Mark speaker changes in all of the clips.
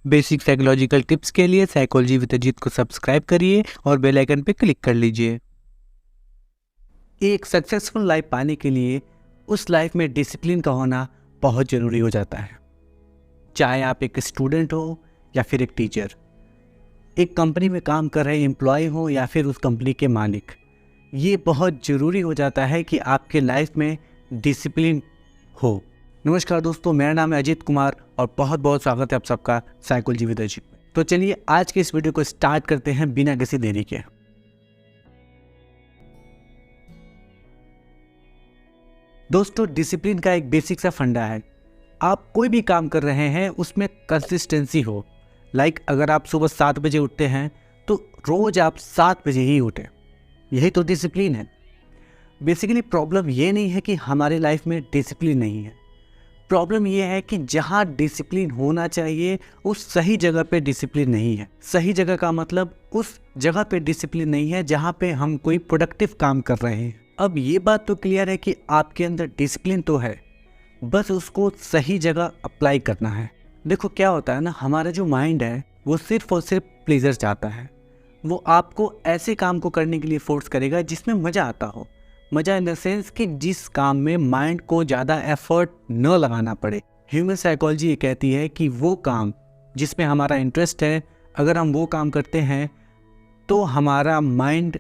Speaker 1: Basic psychological tips के लिए psychology with Ajit को सब्सक्राइब करिए और बेल आइकन पर क्लिक कर लीजिए। एक सक्सेसफुल लाइफ पाने के लिए उस लाइफ में डिसिप्लिन का होना बहुत ज़रूरी हो जाता है। चाहे आप एक स्टूडेंट हो या फिर एक टीचर, एक कंपनी में काम कर रहे एम्प्लॉय हो या फिर उस कंपनी के मालिक, ये बहुत ज़रूरी हो जाता है कि आपके लाइफ में डिसिप्लिन हो। नमस्कार दोस्तों, मेरा नाम है अजीत कुमार और बहुत बहुत स्वागत है आप सबका साइकोलॉजी विद अजीत में। तो चलिए आज के इस वीडियो को स्टार्ट करते हैं बिना किसी देरी के। दोस्तों, डिसिप्लिन का एक बेसिक सा फंडा है। आप कोई भी काम कर रहे हैं उसमें कंसिस्टेंसी हो। अगर आप सुबह 7 बजे उठते हैं तो रोज आप 7 बजे ही उठें, यही तो डिसिप्लिन है। बेसिकली प्रॉब्लम ये नहीं है कि हमारे लाइफ में डिसिप्लिन नहीं है, प्रॉब्लम ये है कि जहाँ डिसिप्लिन होना चाहिए उस सही जगह पे डिसिप्लिन नहीं है। सही जगह का मतलब उस जगह पे डिसिप्लिन नहीं है जहाँ पे हम कोई प्रोडक्टिव काम कर रहे हैं। अब ये बात तो क्लियर है कि आपके अंदर डिसिप्लिन तो है, बस उसको सही जगह अप्लाई करना है। देखो क्या होता है ना, हमारा जो माइंड है वो सिर्फ और सिर्फ प्लेजर चाहता है। वो आपको ऐसे काम को करने के लिए फोर्स करेगा जिसमें मज़ा आता हो। मज़ा इन द सेंस कि जिस काम में माइंड को ज़्यादा एफर्ट न लगाना पड़े। ह्यूमन साइकोलॉजी ये कहती है कि वो काम जिसमें हमारा इंटरेस्ट है, अगर हम वो काम करते हैं तो हमारा माइंड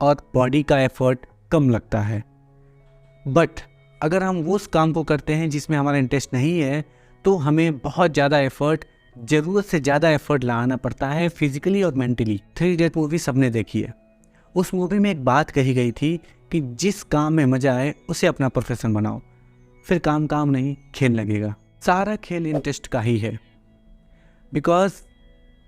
Speaker 1: और बॉडी का एफर्ट कम लगता है। बट अगर हम उस काम को करते हैं जिसमें हमारा इंटरेस्ट नहीं है तो हमें बहुत ज़्यादा एफर्ट, ज़रूरत से ज़्यादा एफर्ट लगाना पड़ता है, फिजिकली और मेंटली। 3 इडियट मूवी सबने देखी है। उस मूवी में एक बात कही गई थी कि जिस काम में मज़ा आए उसे अपना प्रोफेशन बनाओ, फिर काम काम नहीं खेल लगेगा। सारा खेल इंटरेस्ट का ही है। Because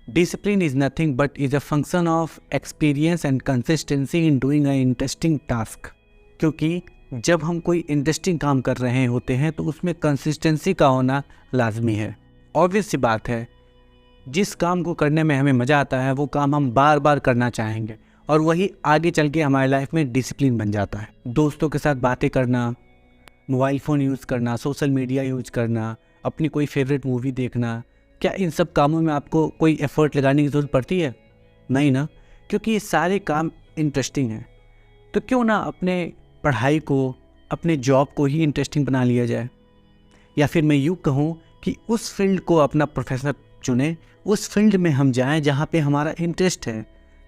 Speaker 1: discipline is nothing but is a function of experience and consistency in doing a interesting task. क्योंकि जब हम कोई इंटरेस्टिंग काम कर रहे होते हैं तो उसमें कंसिस्टेंसी का होना लाजमी है। ऑब्वियस सी बात है, जिस काम को करने में हमें मज़ा आता है वो काम हम बार बार करना चाहेंगे और वही आगे चल के हमारी लाइफ में डिसिप्लिन बन जाता है। दोस्तों के साथ बातें करना, मोबाइल फ़ोन यूज़ करना, सोशल मीडिया यूज़ करना, अपनी कोई फेवरेट मूवी देखना, क्या इन सब कामों में आपको कोई एफ़र्ट लगाने की ज़रूरत पड़ती है? नहीं ना, क्योंकि ये सारे काम इंटरेस्टिंग हैं। तो क्यों ना अपने पढ़ाई को, अपने जॉब को ही इंटरेस्टिंग बना लिया जाए। या फिर मैं यूँ कहूँ कि उस फील्ड को अपना प्रोफेशनल चुने, उस फील्ड में हम जाएं जहाँ पे हमारा इंटरेस्ट है।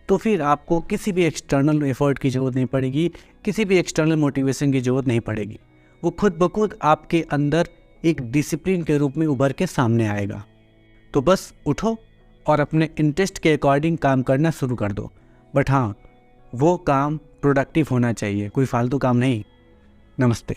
Speaker 1: तो फिर आपको किसी भी एक्सटर्नल एफर्ट की ज़रूरत नहीं पड़ेगी, किसी भी एक्सटर्नल मोटिवेशन की ज़रूरत नहीं पड़ेगी। वो खुद ब खुद आपके अंदर एक डिसिप्लिन के रूप में उभर के सामने आएगा। तो बस उठो और अपने इंटरेस्ट के अकॉर्डिंग काम करना शुरू कर दो। बट हाँ, वो काम प्रोडक्टिव होना चाहिए, कोई फालतू काम नहीं। नमस्ते।